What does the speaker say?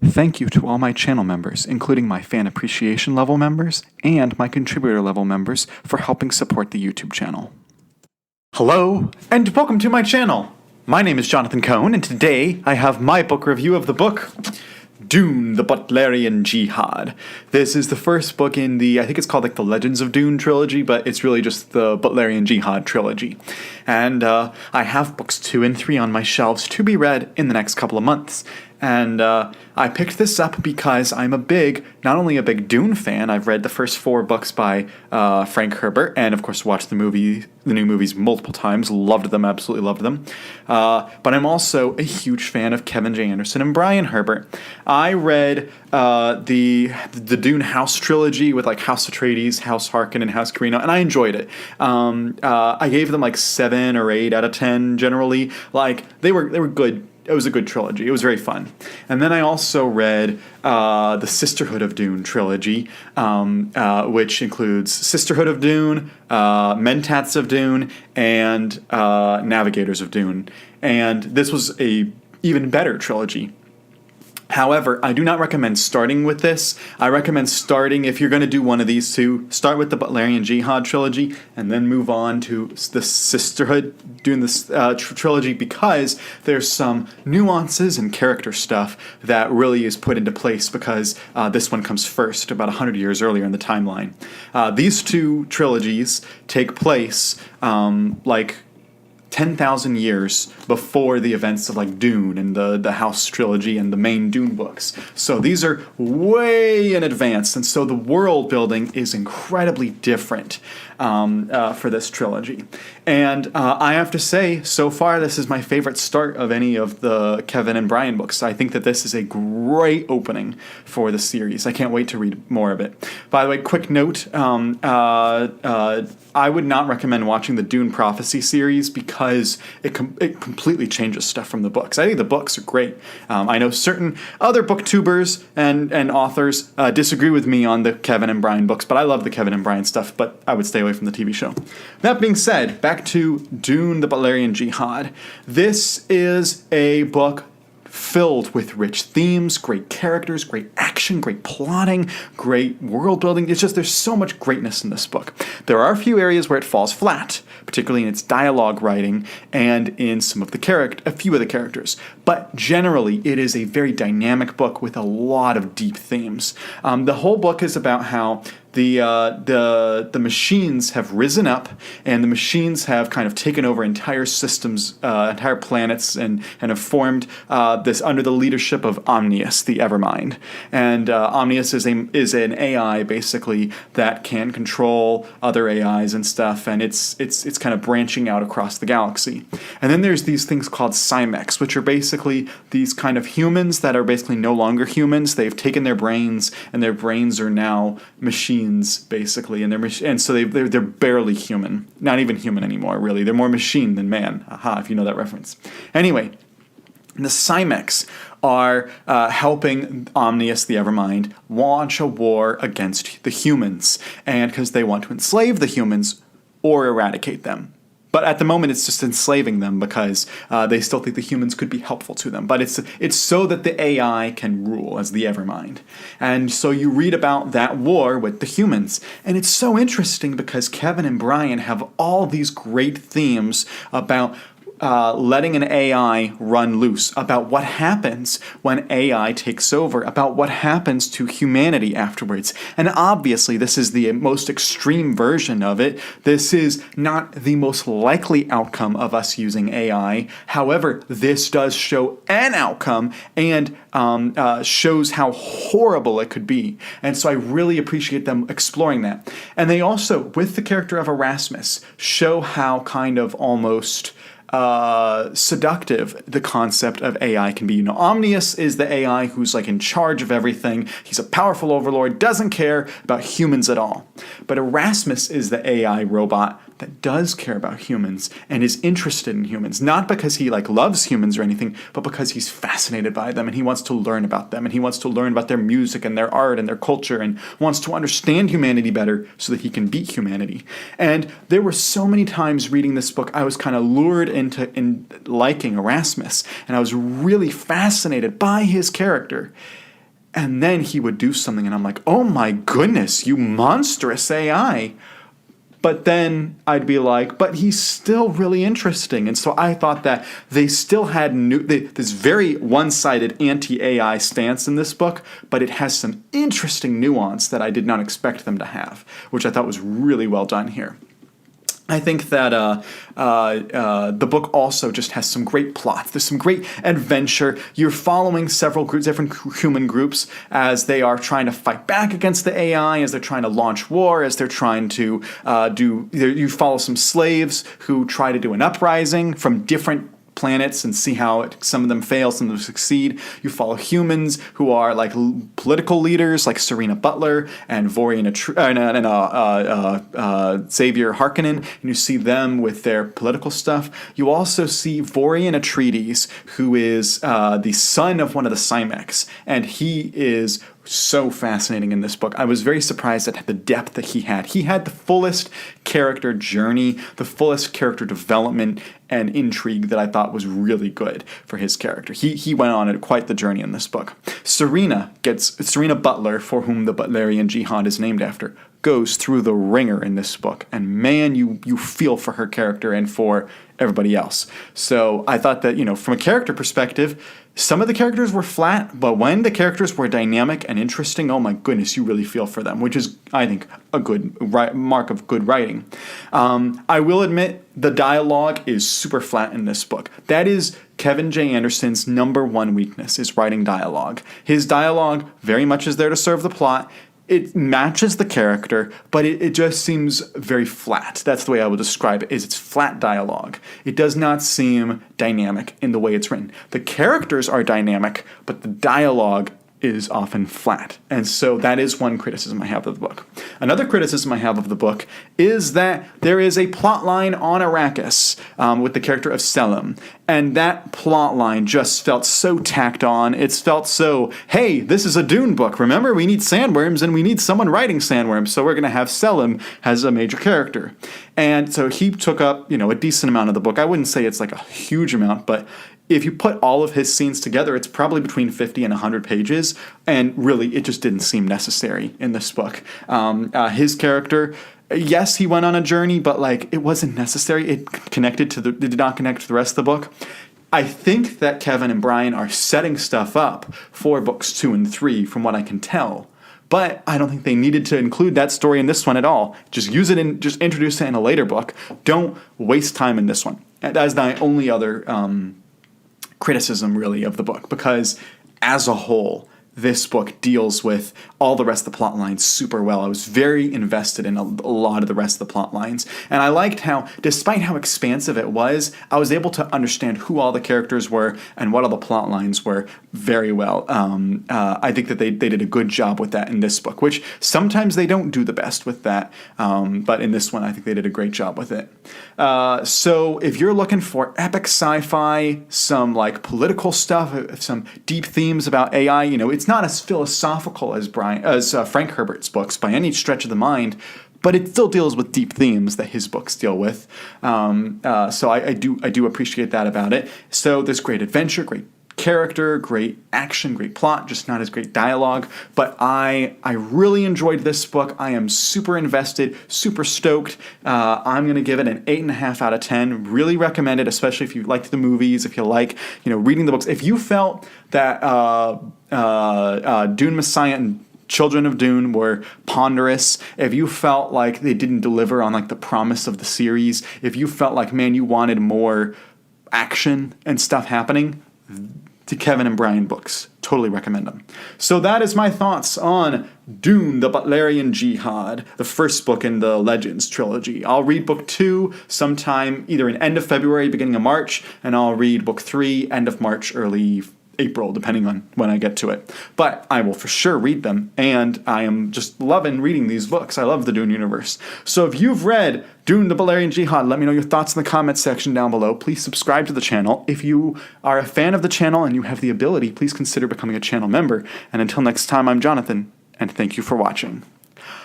Thank you to all my channel members, including my fan appreciation level members and my contributor level members, for helping support the YouTube channel. Hello, and welcome to my channel! My name is Jonathan Cohn, and today I have my book review of the book Dune The Butlerian Jihad. This is the first book in the, I think it's called like the Legends of Dune trilogy, but it's really just the Butlerian Jihad trilogy. And I have books 2 and 3 on my shelves to be read in the next couple of months. And I picked this up because I'm not only a big Dune fan, I've read the first 4 books by Frank Herbert, and of course watched the new movies multiple times, loved them, absolutely loved them. But I'm also a huge fan of Kevin J. Anderson and Brian Herbert. I read the Dune House trilogy with like House Atreides, House Harkonnen, and House Carino, and I enjoyed it. I gave them like 7 or 8 out of 10 generally. Like they were good. It was a good trilogy. It was very fun. And then I also read the Sisterhood of Dune trilogy, which includes Sisterhood of Dune, Mentats of Dune, and Navigators of Dune. And this was a even better trilogy. However, I do not recommend starting with this. I recommend starting, if you're going to do one of these two, start with the Butlerian Jihad trilogy and then move on to the Sisterhood, doing this trilogy, because there's some nuances and character stuff that really is put into place because this one comes first, about 100 years earlier in the timeline. These two trilogies take place like 10,000 years before the events of like Dune and the House trilogy and the main Dune books. So these are way in advance, and so the world building is incredibly different for this trilogy. And I have to say, so far this is my favorite start of any of the Kevin and Brian books. I think that this is a great opening for the series. I can't wait to read more of it. By the way, quick note, I would not recommend watching the Dune Prophecy series because it completely changes stuff from the books. I think the books are great. I know certain other booktubers and authors disagree with me on the Kevin and Brian books, but I love the Kevin and Brian stuff, but I would stay away from the TV show. That being said, back to Dune The Butlerian Jihad. This is a book filled with rich themes, great characters, great action, great plotting, great world building. It's just, there's so much greatness in this book. There are a few areas where it falls flat, particularly in its dialogue writing and in a few of the characters. But generally, it is a very dynamic book with a lot of deep themes. The whole book is about how the machines have risen up, and the machines have kind of taken over entire systems, entire planets, and have formed this under the leadership of Omnius, the Evermind. And Omnius is an AI basically that can control other AIs and stuff, and it's kind of branching out across the galaxy. And then there's these things called Cymex, which are basically these kind of humans that are basically no longer humans. They've taken their brains, and their brains are now machines, basically, and so they're barely human, not even human anymore, really. They're more machine than man. Aha, if you know that reference. Anyway, the Cymex are helping Omnius, the Evermind, launch a war against the humans, and because they want to enslave the humans or eradicate them. But at the moment, it's just enslaving them because they still think the humans could be helpful to them. But it's so that the AI can rule as the Evermind. And so you read about that war with the humans. And it's so interesting because Kevin and Brian have all these great themes about letting an AI run loose, about what happens when AI takes over, about what happens to humanity afterwards. And obviously, this is the most extreme version of it. This is not the most likely outcome of us using AI. However, this does show an outcome and shows how horrible it could be. And so I really appreciate them exploring that. And they also, with the character of Erasmus, show how kind of almost seductive the concept of AI can be. You know, Omnius is the AI who's like in charge of everything. He's a powerful overlord, doesn't care about humans at all. But Erasmus is the AI robot that does care about humans and is interested in humans, not because he like loves humans or anything, but because he's fascinated by them and he wants to learn about them and he wants to learn about their music and their art and their culture and wants to understand humanity better so that he can beat humanity. And there were so many times reading this book I was kind of lured into liking Erasmus, and I was really fascinated by his character. and then he would do something, and I'm like, oh my goodness, you monstrous AI. But then I'd be like, but he's still really interesting. And so I thought that they still had this very one-sided anti-AI stance in this book, but it has some interesting nuance that I did not expect them to have, which I thought was really well done here. I think that the book also just has some great plots. There's some great adventure. You're following several groups, different human groups, as they are trying to fight back against the AI, as they're trying to launch war, as they're trying to you follow some slaves who try to do an uprising from different planets and see how some of them fail, some of them succeed. You follow humans who are like political leaders, like Serena Butler and Xavier Harkonnen, and you see them with their political stuff. You also see Vorian Atreides, who is the son of one of the Cymex, and he is so fascinating in this book. I was very surprised at the depth that he had. He had the fullest character journey, the fullest character development and intrigue that I thought was really good for his character. He went on quite the journey in this book. Serena Butler, for whom the Butlerian Jihad is named after, goes through the ringer in this book, and man, you feel for her character and for everybody else. So I thought that, from a character perspective, some of the characters were flat, but when the characters were dynamic and interesting, oh my goodness, you really feel for them, which is, I think, a good mark of good writing. I will admit the dialogue is super flat in this book. That is Kevin J. Anderson's number one weakness, is writing dialogue. His dialogue very much is there to serve the plot. It matches the character, but it just seems very flat. That's the way I would describe it, is it's flat dialogue. It does not seem dynamic in the way it's written. The characters are dynamic, but the dialogue is often flat. And so that is one criticism I have of the book. Another criticism I have of the book is that there is a plot line on Arrakis with the character of Selim. And that plot line just felt so tacked on. It's felt so, hey, this is a Dune book. Remember, we need sandworms and we need someone writing sandworms. So we're going to have Selim as a major character. And so he took up, a decent amount of the book. I wouldn't say it's like a huge amount, but if you put all of his scenes together, it's probably between 50 and 100 pages, and really, it just didn't seem necessary in this book. His character, yes, he went on a journey, but it wasn't necessary. It did not connect to the rest of the book. I think that Kevin and Brian are setting stuff up for books 2 and 3, from what I can tell. But I don't think they needed to include that story in this one at all. Just just introduce it in a later book. Don't waste time in this one. And that is my only other criticism, really, of the book, because as a whole, this book deals with all the rest of the plot lines super well. I was very invested in a lot of the rest of the plot lines, and I liked how, despite how expansive it was, I was able to understand who all the characters were and what all the plot lines were very well. I think that they did a good job with that in this book, which sometimes they don't do the best with that, but in this one, I think they did a great job with it. So if you're looking for epic sci-fi, some political stuff, some deep themes about AI, it's not as philosophical as Frank Herbert's books by any stretch of the mind, but it still deals with deep themes that his books deal with. So I do appreciate that about it. So there's great adventure, great character, great action, great plot, just not as great dialogue. But I really enjoyed this book. I am super invested, super stoked. I'm going to give it an 8.5 out of 10. Really recommend it, especially if you liked the movies, if you like, reading the books. If you felt that Dune Messiah and Children of Dune were ponderous, if you felt like they didn't deliver on the promise of the series, if you felt like, man, you wanted more action and stuff happening, the Kevin and Brian books. Totally recommend them. So that is my thoughts on Dune The Butlerian Jihad, the first book in the Legends trilogy. I'll read book 2 sometime either in end of February, beginning of March, and I'll read book 3 end of March, early April, depending on when I get to it. But I will for sure read them, and I am just loving reading these books. I love the Dune universe. So if you've read Dune The Butlerian Jihad, let me know your thoughts in the comments section down below. Please subscribe to the channel. If you are a fan of the channel and you have the ability, please consider becoming a channel member. And until next time, I'm Jonathan, and thank you for watching.